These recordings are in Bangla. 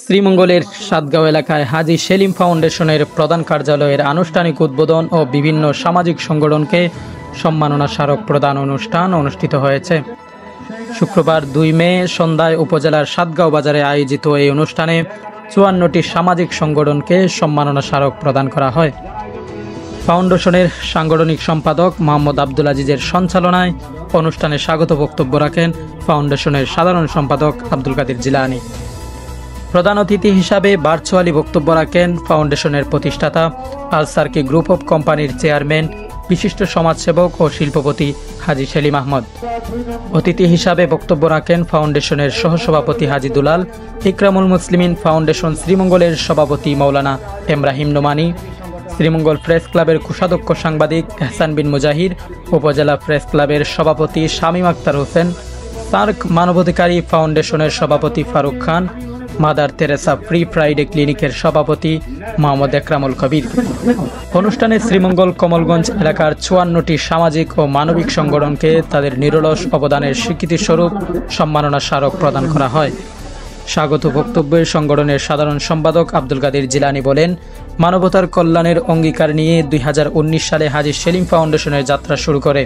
শ্রীমঙ্গলের সাতগাঁও এলাকায় হাজী সেলিম ফাউন্ডেশনের প্রধান কার্যালয়ের আনুষ্ঠানিক উদ্বোধন ও বিভিন্ন সামাজিক সংগঠনকে সম্মাননা স্মারক প্রদান অনুষ্ঠান অনুষ্ঠিত হয়েছে। শুক্রবার 2 মে সন্ধ্যায় উপজেলার সাতগাঁও বাজারে আয়োজিত এই অনুষ্ঠানে 54টি সামাজিক সংগঠনকে সম্মাননা স্মারক প্রদান করা হয়। ফাউন্ডেশনের সাংগঠনিক সম্পাদক মোহাম্মদ আব্দুল আজিজের সঞ্চালনায় অনুষ্ঠানে স্বাগত বক্তব্য রাখেন ফাউন্ডেশনের সাধারণ সম্পাদক আব্দুল কাদের জিলানী। প্রধান অতিথি হিসাবে ভার্চুয়ালি বক্তব্য রাখেন ফাউন্ডেশনের প্রতিষ্ঠাতা আলসারকি গ্রুপ অফ কোম্পানির চেয়ারম্যান বিশিষ্ট সমাজসেবক ও শিল্পপতি হাজী সেলিম আহমদ। অতিথি হিসাবে বক্তব্য রাখেন ফাউন্ডেশনের সহসভাপতি হাজী দুলাল, ইকরামুল মুসলিমিন ফাউন্ডেশন শ্রীমঙ্গলের সভাপতি মাওলানা এমরাহিম নোমানী, শ্রীমঙ্গল প্রেস ক্লাবের কোষাধ্যক্ষ সাংবাদিক এহসান বিন মুজাহির, উপজেলা প্রেস ক্লাবের সভাপতি শামীম আক্তার হোসেন, সার্ক মানবাধিকারী ফাউন্ডেশনের সভাপতি Faruk Khan, mother Teresa free Friday ক্লিনিকের সভাপতি মোহাম্মদ একরামুল কবির। অনুষ্ঠানে শ্রীমঙ্গল কমলগঞ্জ এলাকার 54টি সামাজিক ও মানবিক সংগঠনকে তাদের নিরলস অবদানের স্বীকৃতিস্বরূপ সম্মাননা স্মারক প্রদান করা হয়। স্বাগত বক্তব্যে সংগঠনের সাধারণ সম্পাদক আব্দুল কাদের জিলানী বলেন, মানবতার কল্যাণের অঙ্গীকার নিয়ে 2019 সালে হাজী সেলিম ফাউন্ডেশনের যাত্রা শুরু করে।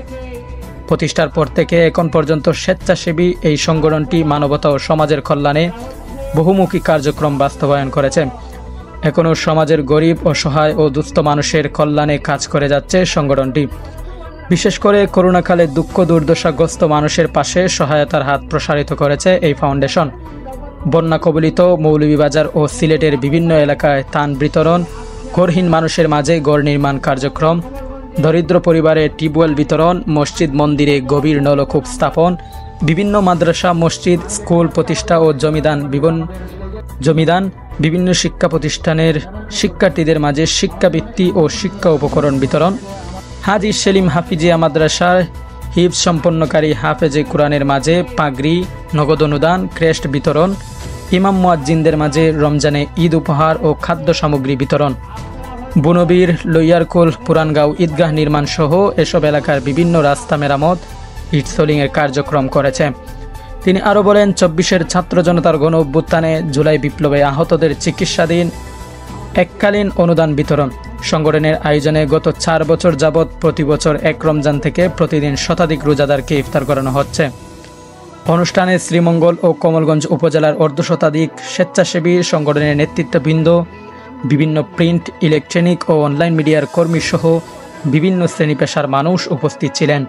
প্রতিষ্ঠার পর থেকে এখন পর্যন্ত স্বেচ্ছাসেবী এই সংগঠনটি মানবতা ও সমাজের কল্যাণে বহুমুখী কার্যক্রম বাস্তবায়ন করেছে। এখনও সমাজের গরিব, অসহায় ও দুস্থ মানুষের কল্যাণে কাজ করে যাচ্ছে সংগঠনটি। বিশেষ করে করোনাকালে দুঃখ দুর্দশাগ্রস্ত মানুষের পাশে সহায়তার হাত প্রসারিত করেছে এই ফাউন্ডেশন। বন্যা কবলিত মৌলভীবাজার ও সিলেটের বিভিন্ন এলাকায় ত্রাণ বিতরণ, ঘরহীন মানুষের মাঝে গড় নির্মাণ কার্যক্রম, দরিদ্র পরিবারে টিউবওয়েল বিতরণ, মসজিদ মন্দিরে গভীর নলকূপ স্থাপন, বিভিন্ন মাদ্রাসা, মসজিদ, স্কুল প্রতিষ্ঠা ও জমিদান, বিভিন্ন শিক্ষা প্রতিষ্ঠানের শিক্ষার্থীদের মাঝে শিক্ষাবৃত্তি ও শিক্ষা উপকরণ বিতরণ, হাজী সেলিম হাফিজিয়া মাদ্রাসায় হিফজ সম্পন্নকারী হাফেজে কুরআনের মাঝে পাগড়ি, নগদ অনুদান, ক্রেস্ট বিতরণ, ইমাম মুয়াজ্জিনদের মাঝে রমজানে ঈদ উপহার ও খাদ্য সামগ্রী বিতরণ, বুনবীর, লইয়ারকুল, পুরানগাঁও ঈদগাহ নির্মাণ সহ এসব এলাকার বিভিন্ন রাস্তা মেরামত, ইটসোলিংয়ের কার্যক্রম করেছে। তিনি আরও বলেন, 24-এর ছাত্র জনতার গণ অভ্যুত্থানে জুলাই বিপ্লবে আহতদের চিকিৎসাধীন এককালীন অনুদান বিতরণ। সংগঠনের আয়োজনে গত 4 বছর যাবৎ প্রতি বছর 1 রমজান থেকে প্রতিদিন শতাধিক রোজাদারকে ইফতার করানো হচ্ছে। অনুষ্ঠানে শ্রীমঙ্গল ও কমলগঞ্জ উপজেলার অর্ধশতাধিক স্বেচ্ছাসেবী সংগঠনের নেতৃত্ববৃন্দ, বিভিন্ন প্রিন্ট, ইলেকট্রনিক ও অনলাইন মিডিয়ার কর্মী সহ বিভিন্ন শ্রেণী পেশার মানুষ উপস্থিত ছিলেন।